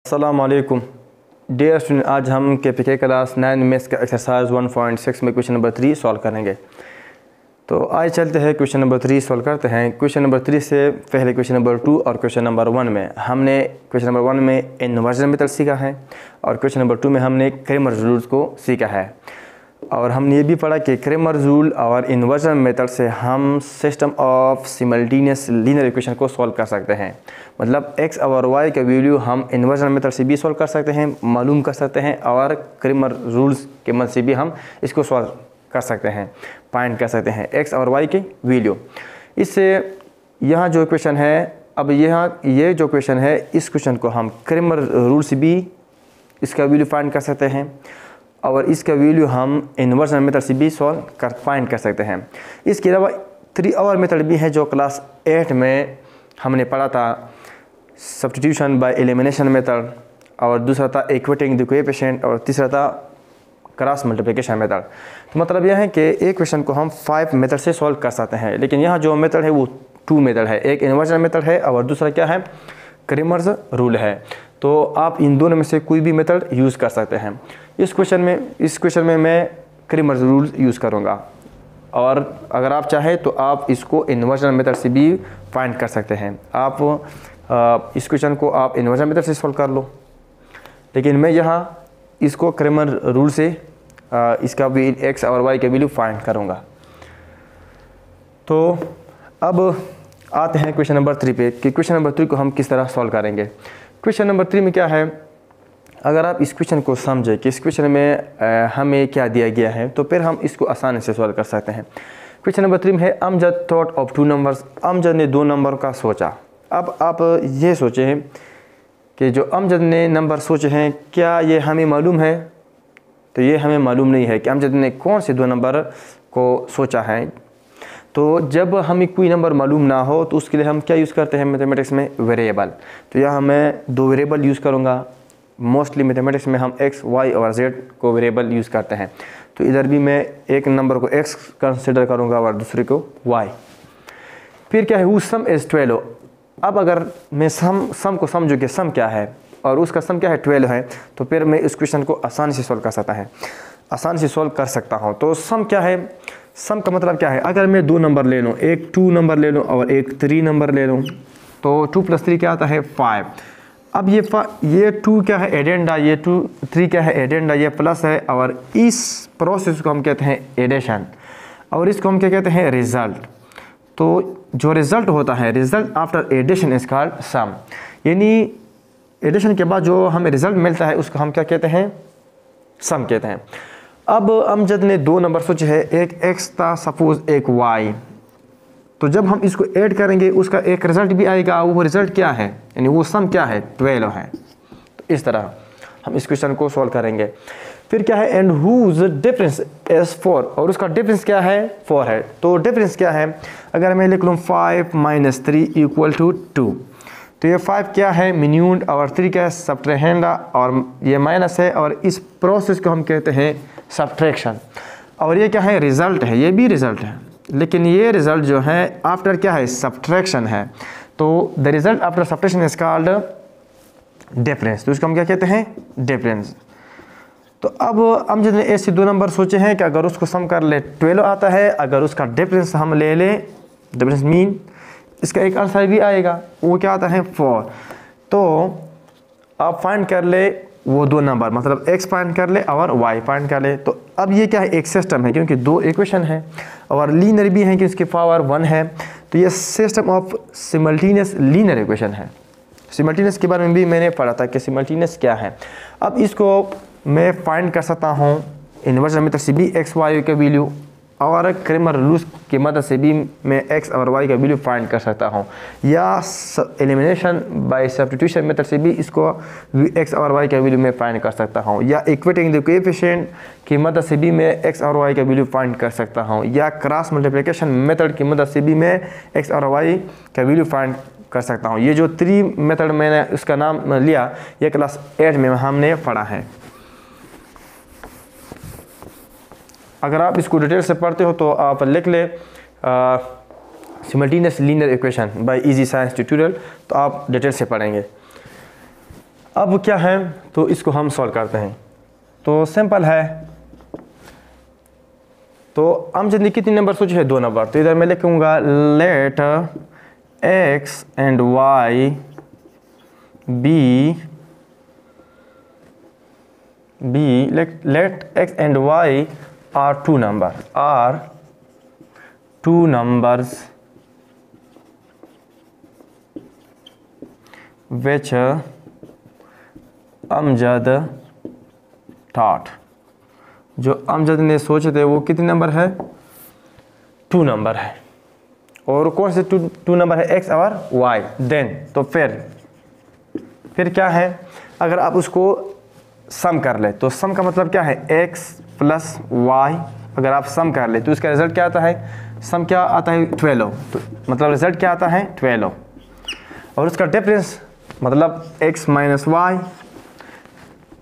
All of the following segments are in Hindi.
अस्सलाम वालेकुम डियर स्टूडेंट, आज हम KPK क्लास 9 मैथ्स का एक्सरसाइज 1.6 में क्वेश्चन नंबर 3 सॉल्व करेंगे। तो आज चलते हैं क्वेश्चन नंबर 3 सॉल्व करते हैं। क्वेश्चन नंबर 3 से पहले क्वेश्चन नंबर 2 और क्वेश्चन नंबर 1 में हमने क्वेश्चन नंबर 1 में इन्वर्जन मेथड सीखा है और क्वेश्चन नंबर 2 में हमने क्रेमर रूल्स को सीखा है। और हमने ये भी पढ़ा कि क्रेमर रूल और इन्वर्जन मेथड से हम system of simultaneous linear equation को सॉल्व कर सकते हैं। मतलब x और y का वैल्यू हम इन्वर्जन मेथड से भी सॉल्व कर सकते हैं, मालूम कर सकते हैं, और क्रेमर रूल्स के मदद से भी हम इसको सॉल्व कर सकते हैं, फाइंड कर सकते हैं x और y के वैल्यू। इससे यहाँ जो क्वेश्चन है, अब यहाँ ये जो क्वेश्चन है, इस क्वेश्चन को हम क्रेमर रूल से भी इसका वैल्यू फाइंड कर सकते हैं और इसका वैल्यू हम इन्वर्जन मेथड से भी फाइंड कर सकते हैं। इसके अलावा 3 और मेथड भी है जो क्लास 8 में हमने पढ़ा था, सब्स्टिट्यूशन बाय एलिमिनेशन मेथड, और दूसरा था इक्वेटिंग द कोएफिशिएंट, और तीसरा था क्रॉस मल्टीप्लिकेशन मेथड। तो मतलब यह है कि एक क्वेश्चन को हम 5 मेथड से सॉल्व कर सकते हैं, लेकिन यहाँ जो मेथड है वो 2 मेथड है, एक इन्वर्जन मेथड है और दूसरा क्या है, क्रेमर्स रूल है। तो आप इन दोनों में से कोई भी मेथड यूज़ कर सकते हैं। इस क्वेश्चन में मैं क्रेमर्स रूल यूज़ करूँगा, और अगर आप चाहें तो आप इसको इन्वर्जन मेथड से भी फाइंड कर सकते हैं। आप इस क्वेश्चन को आप इन्वर्जन मेथड से सॉल्व कर लो, लेकिन मैं यहाँ इसको क्रेमर रूल से इसका भी x और y के वैल्यू फाइंड करूँगा। तो अब आते हैं क्वेश्चन नंबर 3 पे कि क्वेश्चन नंबर 3 को हम किस तरह सॉल्व करेंगे। क्वेश्चन नंबर 3 में क्या है, अगर आप इस क्वेश्चन को समझें कि इस क्वेश्चन में हमें क्या दिया गया है, तो फिर हम इसको आसानी से सॉल्व कर सकते हैं। क्वेश्चन नंबर 3 में है Amjad thought of 2 numbers, Amjad ने 2 नंबर का सोचा। अब आप ये सोचें कि जो अमजद ने नंबर सोचे हैं, क्या ये हमें मालूम है? तो ये हमें मालूम नहीं है कि अमजद ने कौन से 2 नंबर को सोचा है। तो जब हमें कोई नंबर मालूम ना हो तो उसके लिए हम क्या यूज़ करते हैं मैथमेटिक्स में, वेरिएबल। तो यहाँ मैं 2 वेरिएबल यूज़ करूँगा। मोस्टली मैथमेटिक्स में हम x, y और z को वेरिएबल यूज़ करते हैं। तो इधर भी मैं एक नंबर को x कंसिडर करूँगा और दूसरे को y। फिर क्या है, हुज सम इज़ 12। अब अगर मैं सम को समझूँ कि सम क्या है और उसका सम क्या है 12 है, तो फिर मैं इस क्वेश्चन को आसानी से सॉल्व कर सकता हूँ। तो सम क्या है, सम का मतलब क्या है, अगर मैं 2 नंबर ले लूँ, एक 2 नंबर ले लूँ और एक 3 नंबर ले लूँ, तो 2 + 3 क्या आता है 5। अब ये 2 क्या है एडेंडा, ये 3 क्या है एडेंडा, ये प्लस है, और इस प्रोसेस को हम कहते हैं एडिशन, और इसको हम क्या कहते हैं, रिज़ल्ट। तो जो रिज़ल्ट होता है, result after addition is called sum, यानी एडिशन के बाद जो हमें रिज़ल्ट मिलता है उसको हम क्या कहते हैं, सम कहते हैं। अब अमजद ने 2 नंबर सोचे हैं, एक x था सपोज एक y। तो जब हम इसको ऐड करेंगे उसका एक रिज़ल्ट भी आएगा, वो रिज़ल्ट क्या है, यानी वो सम क्या है 12 है। तो इस तरह हम इस क्वेश्चन को सॉल्व करेंगे। फिर क्या है, एंड हुज डिफरेंस इज 4, और उसका डिफरेंस क्या है 4 है। तो डिफरेंस क्या है, अगर मैं लिख लूँ 5 - 3 = 2, तो ये 5 क्या है मिन्यूंड और 3 क्या है सब्ट्रैहेंड, और ये माइनस है, और इस प्रोसेस को हम कहते हैं सब्ट्रैक्शन। और ये क्या है, रिज़ल्ट है, ये भी रिज़ल्ट है, लेकिन ये रिज़ल्ट जो है आफ्टर क्या है, सब्ट्रैक्शन है। तो the result after subtraction is called difference. तो इसको हम क्या कहते हैं, डिफरेंस। तो अब अमजद ने ऐसे 2 नंबर सोचे हैं कि अगर उसको सम कर ले 12 आता है, अगर उसका डिफरेंस हम ले लें, डिफरेंस मीन इसका एक आंसर भी आएगा, वो क्या आता है 4। तो आप फाइंड कर ले वो 2 नंबर, मतलब x फाइंड कर ले और y फाइंड कर ले। तो अब ये क्या है, एक सिस्टम है, क्योंकि 2 इक्वेशन है और लीनियर भी है कि इसकी पावर 1 है। तो ये system of simultaneous linear equation है। सिमल्टेनियस के बारे में भी मैंने पढ़ा था कि सिमल्टेनियस क्या है। अब इसको मैं फाइंड कर सकता हूँ इन्वर्जन मेथड से भी x, y का वैल्यू, और क्रेमर रूल्स की मदद से भी मैं x और y का वैल्यू फाइंड कर सकता हूँ, या एलिमिनेशन बाय सब्स्टिट्यूशन मेथड से भी इसको x और y का वैल्यू मैं फाइंड कर सकता हूँ, या इक्वेटिंग द कोएफिशिएंट की मदद से भी मैं x और y का वैल्यू फाइंड कर सकता हूँ, या क्रॉस मल्टीप्लिकेशन मेथड की मदद से भी मैं x और y का वैल्यू फाइंड कर सकता हूँ। ये जो 3 मेथड मैंने उसका नाम लिया, ये क्लास 8 में हमने पढ़ा है। अगर आप इसको डिटेल से पढ़ते हो तो आप लिख ले simultaneous linear equation by easy science tutorial, तो आप डिटेल से पढ़ेंगे। अब क्या है, तो इसको हम सॉल्व करते हैं। तो सिंपल है, तो अमजद ने कितने नंबर सोचे हैं? 2 नंबर। तो इधर मैं लिखूँगा let x and y be let x and y are 2 numbers which Amjad thought. जो अमजद ने सोचे थे वो कितने नंबर है? 2 नंबर है। और कौन से 2 नंबर है? x और y। देन तो फिर क्या है, अगर आप उसको सम कर ले तो सम का मतलब क्या है? x plus y। अगर आप सम कर ले तो इसका रिजल्ट क्या आता है? सम क्या आता है? 12। तो मतलब रिजल्ट क्या आता है? 12। और उसका डिफरेंस मतलब x माइनस वाई,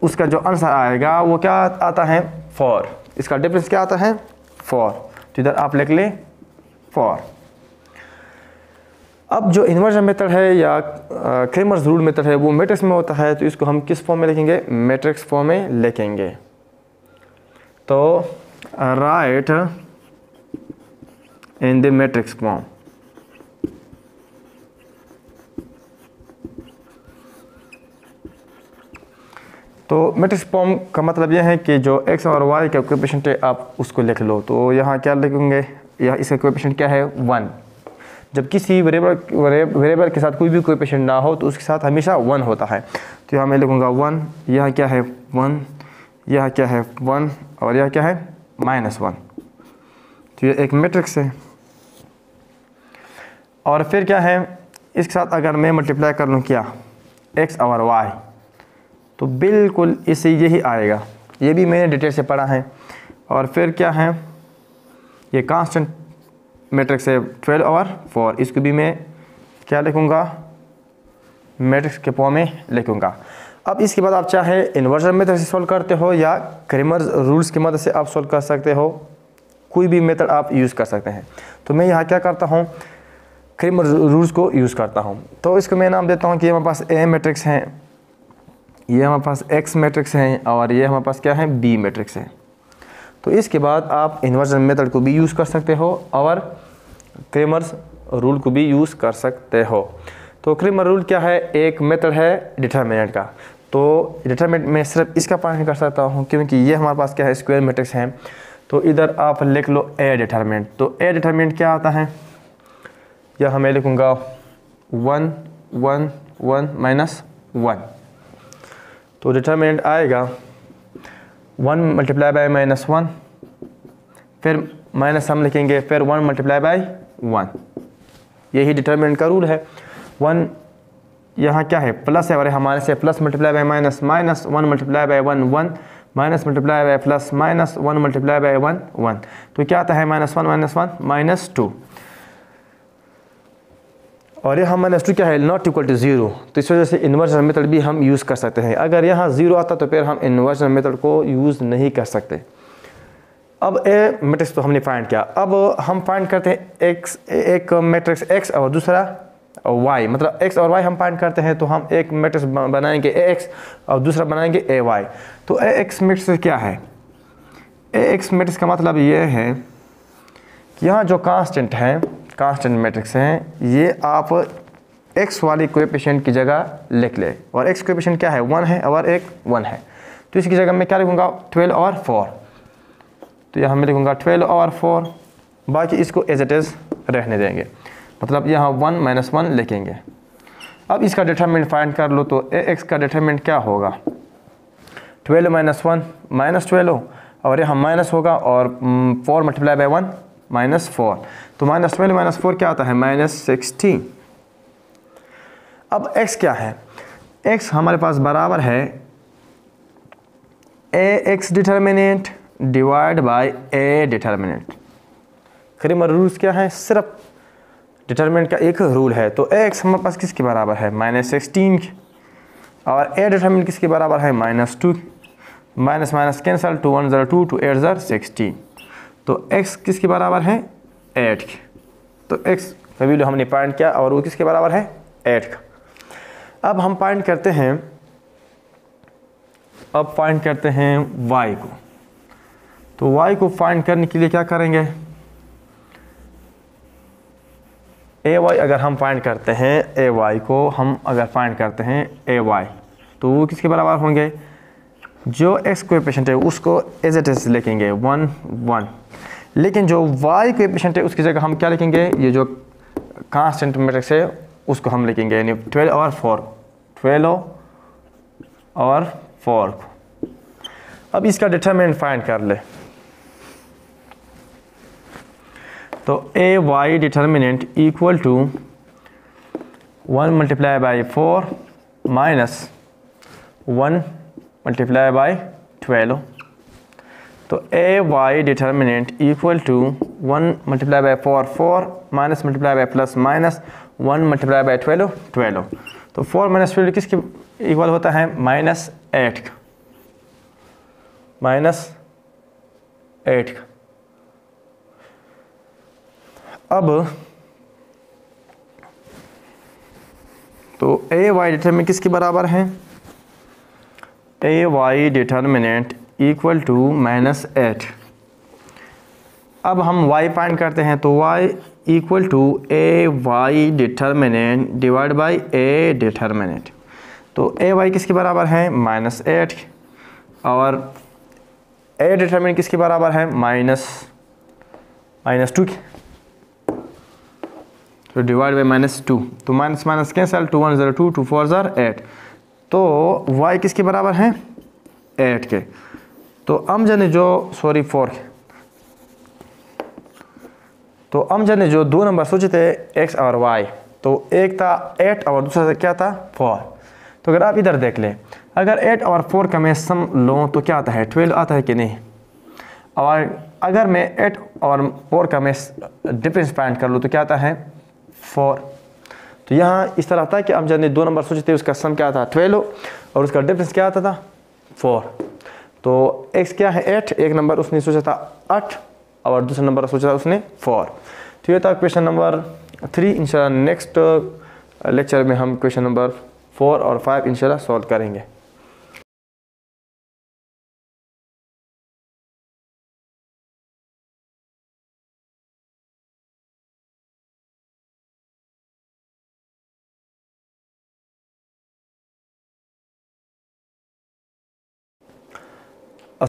उसका जो आंसर आएगा वो क्या आता है? 4। इसका डिफरेंस क्या आता है? 4। तो इधर आप लिख ले 4। अब जो इन्वर्जन मेथड है या क्रेमर्स रूल मेथड है वो मैट्रिक्स में होता है, तो इसको हम किस फॉर्म में लिखेंगे? मैट्रिक्स फॉर्म में लिखेंगे। तो right in the matrix form. तो मैट्रिक्स फॉर्म का मतलब यह है कि जो x और y का कोएफिशिएंट है आप उसको लिख लो। तो यहाँ क्या लिखेंगे? यह इसका कोएफिशिएंट क्या है? 1। जब किसी वेरिएबल के साथ कोई भी कोएफिशिएंट ना हो तो उसके साथ हमेशा 1 होता है। तो यहाँ मैं लिखूँगा 1, यहाँ क्या है? 1, यहाँ क्या है? 1, और यह क्या है? -1। तो ये एक मैट्रिक्स है। और फिर क्या है, इसके साथ अगर मैं मल्टीप्लाई कर लूँ क्या? x और y, तो बिल्कुल इससे यही आएगा। ये भी मैंने डिटेल से पढ़ा है। और फिर क्या है, ये कांस्टेंट मैट्रिक्स है 12 और 4। इसको भी मैं क्या लिखूँगा? मैट्रिक्स के फॉर्म में लिखूँगा। अब इसके बाद आप चाहे इन्वर्जन मेथड से सॉल्व करते हो या क्रेमर्स रूल्स की मदद से आप सॉल्व कर सकते हो। कोई भी मेथड आप यूज़ कर सकते हैं। तो मैं यहाँ क्या करता हूँ? क्रेमर्स रूल्स को यूज़ करता हूँ। तो इसको मैं नाम देता हूँ कि हमारे पास ए मैट्रिक्स है, ये हमारे पास एक्स मैट्रिक्स है, और ये हमारे पास क्या है? बी मैट्रिक्स है। तो इसके बाद आप इन्वर्जन मेथड को भी यूज़ कर सकते हो और क्रेमर्स रूल को भी यूज़ कर सकते हो। तो क्रेमर रूल क्या है? एक मेथड है डिटरमिनेंट का। तो डिटरमिनेंट में सिर्फ इसका पालन कर सकता हूँ क्योंकि ये हमारे पास क्या है? स्क्वायर मैट्रिक्स है। तो इधर आप लिख लो ए डिटरमिनेंट। तो ए डिटरमिनेंट क्या आता है? यह मैं लिखूँगा 1 1 1 -1। तो डिटरमिनेंट आएगा 1 मल्टीप्लाई बाय -1, फिर माइनस हम लिखेंगे, फिर 1 मल्टीप्लाई बाय 1। यही डिटरमिनेंट का रूल है। 1 यहाँ क्या है? प्लस है और हमारे से plus multiply by minus, -1 multiply by 1 1, minus multiply by plus, -1 multiply by 1 1। तो क्या आता है? -1 -2। और यहाँ -2 क्या है? Not equal to 0। तो इस वजह से इन्वर्जन मेथड भी हम यूज़ कर सकते हैं। अगर यहाँ 0 आता तो फिर हम इन्वर्जन मेथड को यूज़ नहीं कर सकते। अब ए मैट्रिक्स तो हमने फाइंड किया। अब हम फाइंड करते हैं एक्स, एक मैट्रिक्स x और दूसरा y। मतलब x और y हम फाइंड करते हैं तो हम एक मैट्रिक्स बनाएंगे ax और दूसरा बनाएंगे ay। तो ax मैट्रिक्स क्या है? ax मैट्रिक्स का मतलब ये है कि यहाँ जो कांस्टेंट है, कांस्टेंट मैट्रिक्स हैं, ये आप x वाली कोएफिशिएंट की जगह लिख ले। और x कोएफिशिएंट क्या है? 1 है और एक 1 है। तो इसकी जगह मैं क्या लिखूँगा? 12 और 4। तो यहाँ मैं लिखूँगा 12 और 4, बाकी इसको एज इट इज़ रहने देंगे। मतलब यहाँ 1 -1 लिखेंगे। अब इसका डिटरमिनेंट फाइंड कर लो। तो ax का डिटरमिनेंट क्या होगा? 12 -1 -12, और यहाँ माइनस होगा, और 4 मल्टीप्लाई बाय 1 -4। तो -12 -4 क्या आता है? -16। अब x क्या है? x हमारे पास बराबर है ax determinant divide by a determinant. Cramer rules क्या है? सिर्फ डिटरमिनेंट का एक रूल है। तो x हमारे पास किसके बराबर है? -16, और a डिटरमिनेंट किसके बराबर है? -2। Minus minus cancel, 2 1 0 2, 2 8 0 16। तो x किसके बराबर है? 8 के। तो x का वैल्यू हमने फाइंड किया और वो किसके बराबर है? 8 का। अब हम फाइंड करते हैं अब फाइंड करते हैं y को। तो y को फाइंड करने के लिए क्या करेंगे, ay अगर हम फाइंड करते हैं, ay को हम अगर फाइंड करते हैं ay, तो वो किसके बराबर होंगे, जो x कोएफिशिएंट है उसको एज इट इज लिखेंगे 1 1, लेकिन जो y कोएफिशिएंट है उसकी जगह हम क्या लिखेंगे, ये जो कांस्टेंट मैट्रिक्स है उसको हम लिखेंगे, यानी 12 और 4, 12 और 4। अब इसका डिटरमिनेंट फाइंड कर ले। तो ए Y determinant equal to 1 multiply by 4 minus 1 multiply by 12। तो ए Y determinant equal to 1 multiply by 4 4 minus multiply by plus minus 1 multiply by 12 12। तो 4 माइनस 12 किसके इक्वल होता है, -8 का, -8 का। अब तो ए वाई डिटर्मिनेंट किसके बराबर है, a Y determinant equal to -8। अब हम y फाइंड करते हैं, तो y equal to a Y determinant divide by a determinant. तो ए वाई किसके बराबर है, -8, और ए डिटर्मिनेंट किसके बराबर है, -2 की, तो डिवाइड बाई -2। तो माइनस माइनस कैंसल, 2 1 0 2 2 4 0 8। तो y किसके बराबर है, 8 के। तो अमजद ने जो 4 के, तो अमजद ने जो दो नंबर सोचे थे x और y, तो एक था 8 और दूसरा क्या था 4। तो अगर आप इधर देख लें, अगर 8 और 4 का मैं सम लूँ तो क्या आता है, 12 आता है कि नहीं। और अगर मैं 8 और 4 का मैं डिफरेंस फाइंड कर लूँ तो क्या आता है 4। तो यहाँ इस तरह था कि अमजद ने दो नंबर सोचे थे, उसका सम क्या था 12 और उसका डिफरेंस क्या आता था 4। तो x क्या है 8, एक नंबर उसने सोचा था 8 और दूसरा नंबर सोचा था उसने 4। तो ये था क्वेश्चन नंबर 3। इंशाल्लाह नेक्स्ट लेक्चर में हम क्वेश्चन नंबर 4 और 5 इंशाल्लाह सॉल्व करेंगे।